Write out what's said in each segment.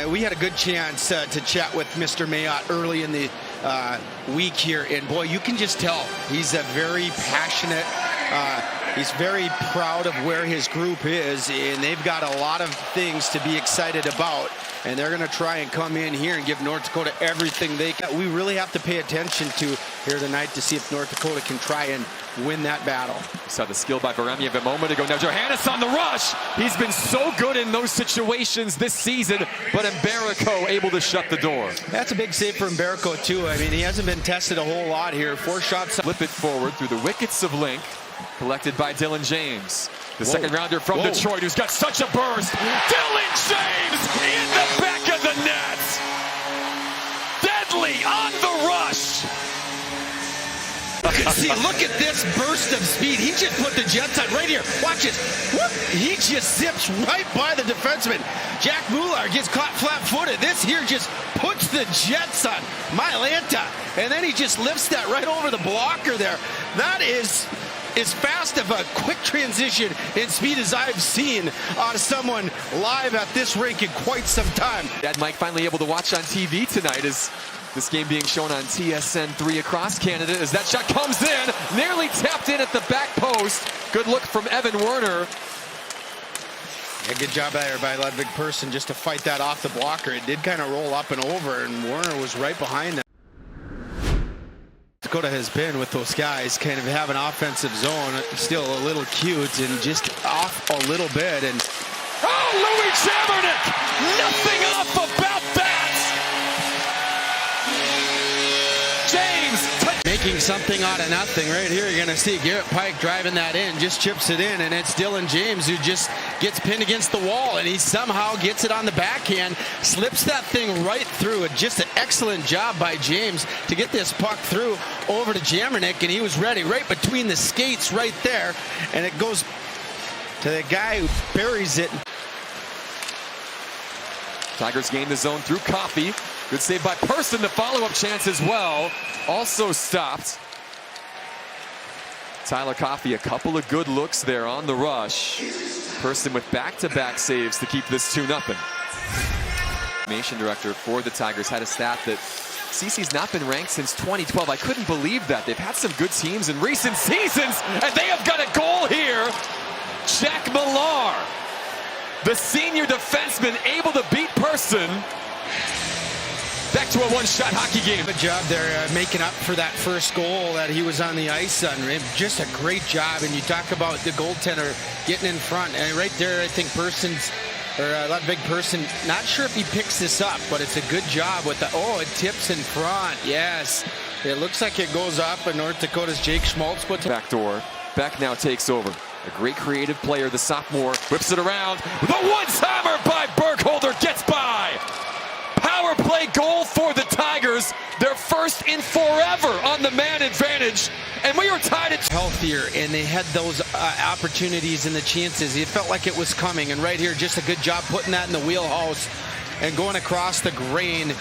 We had a good chance to chat with Mr. Mayotte early in the week here, and boy, you can just tell he's a very passionate, he's very proud of where his group is, and they've got a lot of things to be excited about, and they're going to try and come in here and give North Dakota everything they can. We really have to pay attention to here tonight to see if North Dakota can try and win that battle. Saw the skill by Baremiev a moment ago. Now Johannes on the rush. He's been so good in those situations this season, but Mbarico able to shut the door. That's a big save for Mbarico too. I mean, he hasn't been tested a whole lot here. 4 shots. Flip it forward through the wickets of Link, collected by Dylan James. The second rounder from Detroit, who's got such a burst. Dylan James in the back of the net. Deadly on the rush. See, look at this burst of speed. He just put the Jets on right here. Watch it. Whoop. He just zips right by the defenseman. Jack Mueller gets caught flat-footed. This here just puts the Jets on Mylanta. And then he just lifts that right over the blocker there. That is as fast of a quick transition in speed as I've seen out of someone live at this rink in quite some time. Dad Mike finally able to watch on TV tonight as this game being shown on TSN 3 across Canada as that shot comes in, nearly tapped in at the back post. Good look from Evan Werner. Yeah, good job there by Ludwig Persson just to fight that off the blocker. It did kind of roll up and over, and Werner was right behind them. Dakota has been with those guys, kind of have an offensive zone, still a little cute and just off a little bit. And oh, Louis Jamernick! Nothing off about that! James making something out of nothing right here. You're going to see Garrett Pike driving that in, just chips it in, and it's Dylan James who just gets pinned against the wall, and he somehow gets it on the backhand, slips that thing right through. Just an excellent job by James to get this puck through over to Jamernick, and he was ready right between the skates right there, and it goes to the guy who buries it. Tigers gain the zone through Coffey. Good save by Persson. The follow-up chance as well. Also stopped. Tyler Coffey, a couple of good looks there on the rush. Persson with back-to-back saves to keep this 2-0. Nation director for the Tigers had a stat that CC's not been ranked since 2012. I couldn't believe that. They've had some good teams in recent seasons, and they have got a goal here. Jack Millar, the senior defenseman, able to beat Persson. Back to a one-shot hockey game. Good job there making up for that first goal that he was on the ice on. Just a great job. And you talk about the goaltender getting in front. And right there, I think Ludwig Persson, not sure if he picks this up, but it's a good job with the, it tips in front. Yes. It looks like it goes off, but North Dakota's Jake Schmaltz puts back door. Beck now takes over. A great creative player, the sophomore, whips it around. The one-timer by Burkholder gets by. Power play goal for the Tigers, their first in forever on the man advantage, and we were tied at healthier, and they had those opportunities and the chances. It felt like it was coming, and right here, just a good job putting that in the wheelhouse and going across the grain.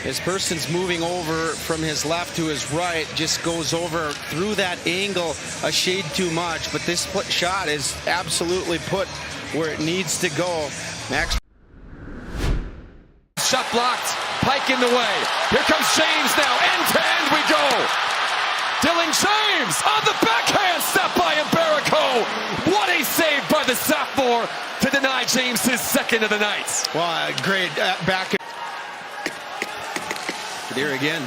As Persson's moving over from his left to his right, just goes over through that angle a shade too much, but this shot is absolutely put where it needs to go. Max. Shot blocked, Pike in the way. Here comes James now, end-to-end we go. Dylan James on the backhand, stop by Mbarico. What a save by the sophomore to deny James his second of the night. Well, great back. Here again.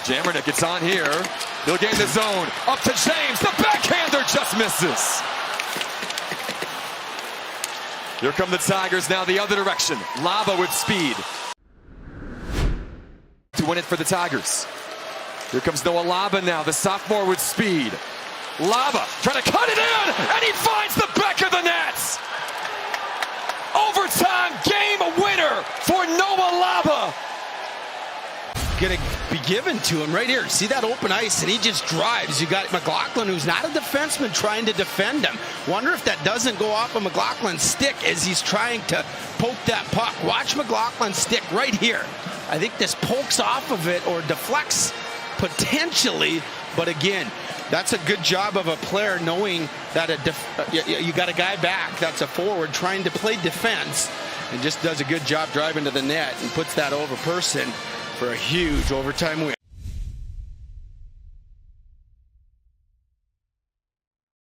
Jamernick gets on here. He'll gain the zone. Up to James, the backhander just misses. Here come the Tigers now the other direction. Laba with speed to win it for the Tigers. Here comes Noah Laba now, the sophomore with speed. Laba trying to cut it in, and he finds the back of the net. Overtime game winner for Noah Laba. Going to be given to him right here. See that open ice, and he just drives. You got McLaughlin, who's not a defenseman, trying to defend him. Wonder if that doesn't go off of McLaughlin's stick as he's trying to poke that puck. Watch McLaughlin's stick right here. I think this pokes off of it or deflects potentially, but again, that's a good job of a player knowing that you got a guy back that's a forward trying to play defense, and just does a good job driving to the net and puts that over Person for a huge overtime win.